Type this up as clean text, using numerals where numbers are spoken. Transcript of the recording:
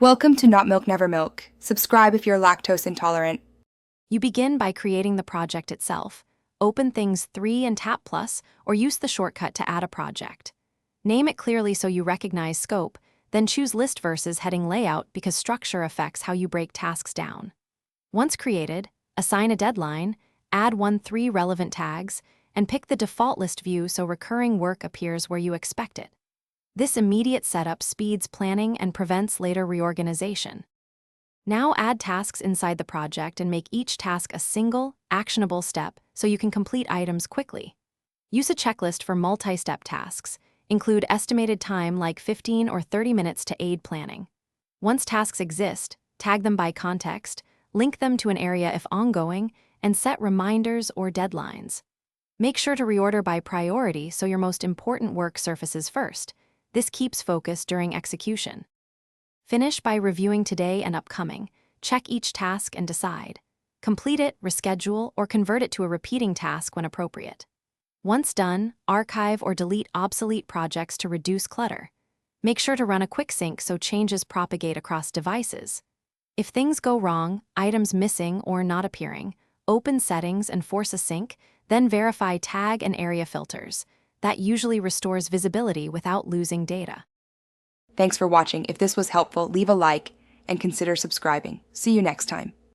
Welcome to Not Milk Never Milk. Subscribe if you're lactose intolerant. You begin by creating the project itself. Open things 3 and tap plus, or use the shortcut to add a project. Name it clearly so you recognize scope, then choose list versus heading layout because structure affects how you break tasks down. Once created, assign a deadline, add 3 relevant tags, and pick the default list view so recurring work appears where you expect it. This immediate setup speeds planning and prevents later reorganization. Now add tasks inside the project and make each task a single, actionable step so you can complete items quickly. Use a checklist for multi-step tasks. Include estimated time like 15 or 30 minutes to aid planning. Once tasks exist, tag them by context, link them to an area if ongoing, and set reminders or deadlines. Make sure to reorder by priority so your most important work surfaces first. This keeps focus during execution. Finish by reviewing today and upcoming. Check each task and decide. Complete it, reschedule, or convert it to a repeating task when appropriate. Once done, archive or delete obsolete projects to reduce clutter. Make sure to run a quick sync so changes propagate across devices. If things go wrong, items missing or not appearing, open settings and force a sync, then verify tag and area filters. That usually restores visibility without losing data. Thanks for watching. If this was helpful, leave a like and consider subscribing. See you next time.